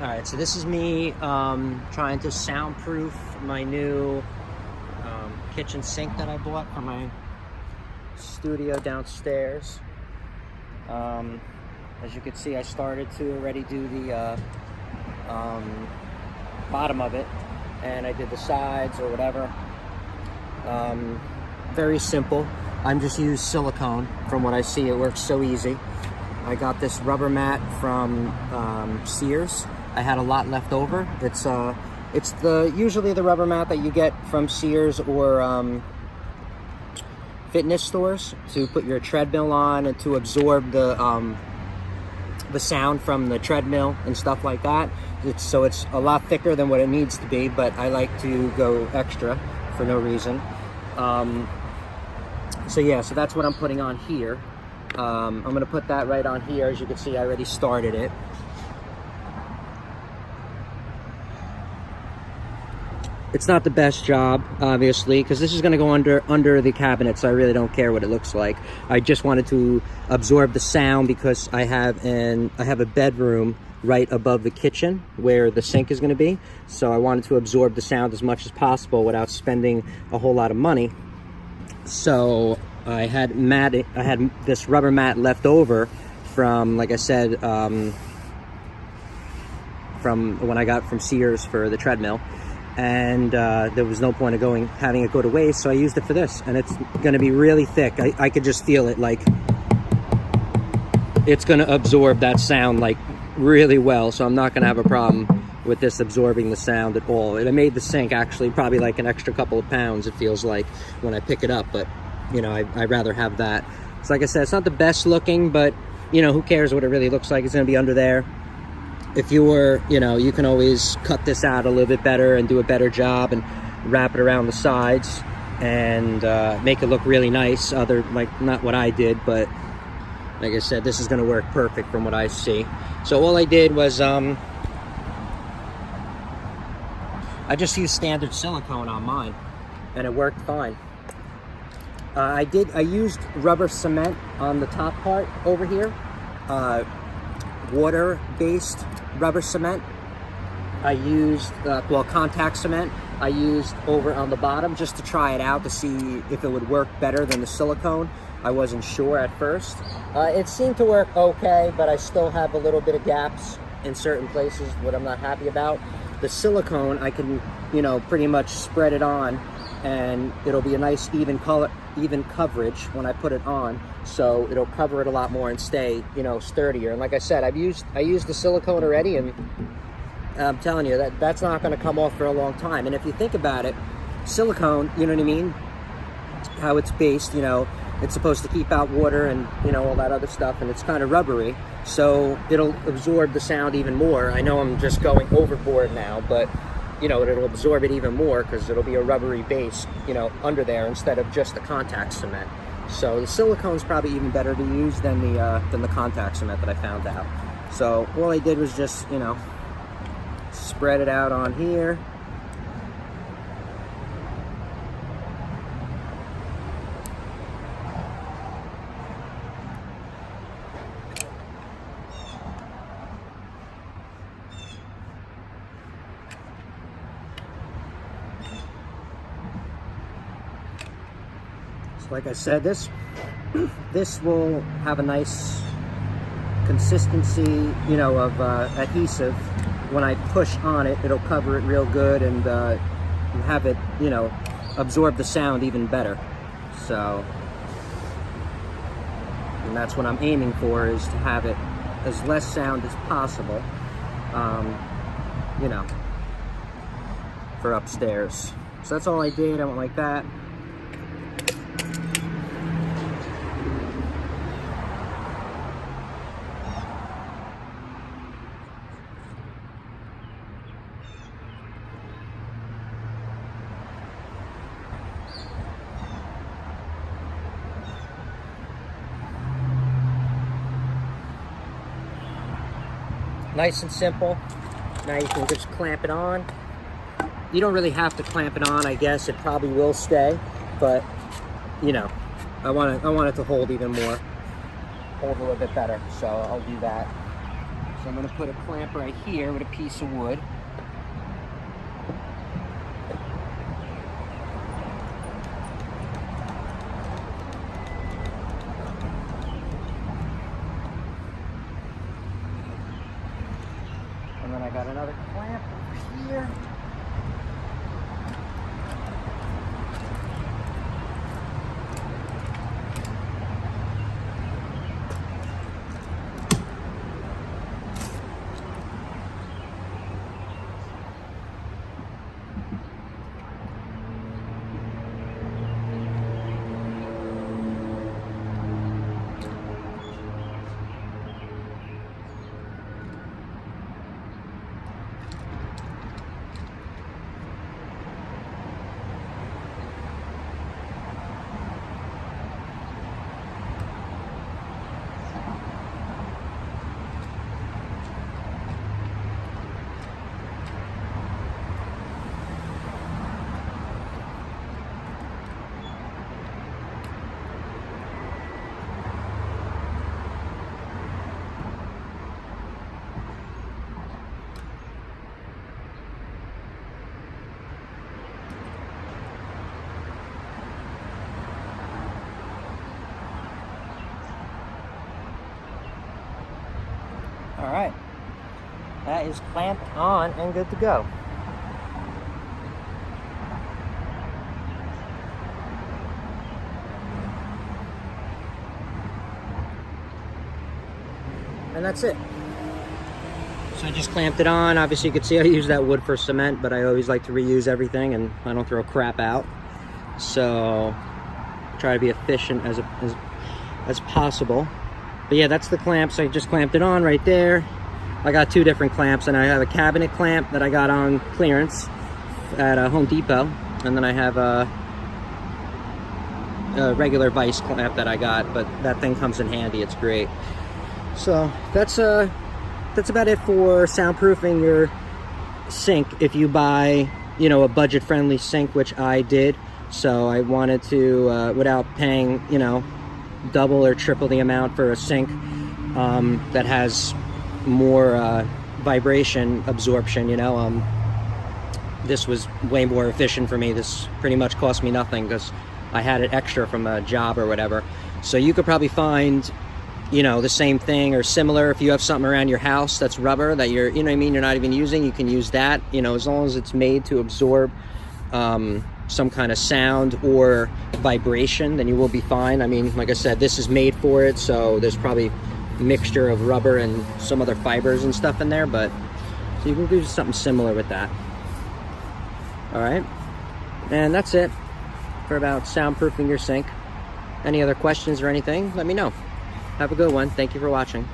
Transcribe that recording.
Alright, so this is me trying to soundproof my new kitchen sink that I bought for my studio downstairs. As you can see, I started to already do the bottom of it, and I did the sides or whatever. Very simple. I'm just used silicone. From what I see, it works so easy. I got this rubber mat from Sears. I had a lot left over. It's usually the rubber mat that you get from Sears or fitness stores to put your treadmill on and to absorb the sound from the treadmill and stuff like that. It's a lot thicker than what it needs to be, but I like to go extra for no reason. So that's what I'm putting on here. I'm gonna put that right on here. As you can see, I already started it. It's not the best job, obviously, because this is going to go under the cabinet, so I really don't care what it looks like. I just wanted to absorb the sound because I have a bedroom right above the kitchen where the sink is going to be. So I wanted to absorb the sound as much as possible without spending a whole lot of money. So I had this rubber mat left over from, like I said, from when I got from Sears for the treadmill. And there was no point of having it go to waste, so I used it for this, and it's going to be really thick. I could just feel it, like it's going to absorb that sound like really well, so I'm not going to have a problem with this absorbing the sound at all. It made the sink actually probably like an extra couple of pounds, it feels like, when I pick it up, but you know, I'd rather have that. So like I said, it's not the best looking, but you know, who cares what it really looks like. It's going to be under there. If you were, you know, you can always cut this out a little bit better and do a better job and wrap it around the sides and make it look really nice. Like, not what I did, but like I said, this is going to work perfect from what I see. So all I did was, I just used standard silicone on mine, and it worked fine. I used rubber cement on the top part over here. Water-based rubber cement. I used contact cement I used over on the bottom just to try it out to see if it would work better than the silicone. I wasn't sure at first. It seemed to work okay, but I still have a little bit of gaps in certain places what I'm not happy about. The silicone, I can, you know, pretty much spread it on, and it'll be a nice even coverage when I put it on, so it'll cover it a lot more and stay, you know, sturdier. And like I said, I used the silicone already, and I'm telling you that's not going to come off for a long time. And if you think about it, silicone, you know what I mean, how it's based, you know, it's supposed to keep out water and, you know, all that other stuff, and it's kind of rubbery, so it'll absorb the sound even more. I know I'm just going overboard now, but you know, it'll absorb it even more because it'll be a rubbery base, you know, under there instead of just the contact cement. So the silicone's probably even better to use than the contact cement that I found out. So all I did was just, you know, spread it out on here. Like I said, this will have a nice consistency, you know, of adhesive. When I push on it, it'll cover it real good and have it, you know, absorb the sound even better. So, and that's what I'm aiming for, is to have it as less sound as possible, you know, for upstairs. So that's all I did. I went like that. Nice and simple. Now you can just clamp it on. You don't really have to clamp it on, I guess. It probably will stay, but you know, I want it to hold even more, hold a little bit better. So I'll do that. So I'm going to put a clamp right here with a piece of wood. And then I got another clamp over here. All right, that is clamped on and good to go. And that's it. So I just clamped it on. Obviously you can see I use that wood for cement, but I always like to reuse everything and I don't throw crap out. So I try to be efficient as possible. But yeah, that's the clamps. I just clamped it on right there. I got two different clamps, and I have a cabinet clamp that I got on clearance at Home Depot, and then I have a regular vise clamp that I got, but that thing comes in handy. It's great. So that's about it for soundproofing your sink. If you buy, you know, a budget-friendly sink, which I did, so I wanted to, without paying, you know, double or triple the amount for a sink that has more vibration absorption, you know, this was way more efficient for me. This pretty much cost me nothing because I had it extra from a job or whatever. So you could probably find, you know, the same thing or similar. If you have something around your house that's rubber that you're, you know what I mean, you're not even using, you can use that, you know, as long as it's made to absorb some kind of sound or vibration, then you will be fine. I mean, like I said, this is made for it, so there's probably a mixture of rubber and some other fibers and stuff in there, but so you can do something similar with that. All right, and that's it for about soundproofing your sink. Any other questions or anything, let me know. Have a good one. Thank you for watching.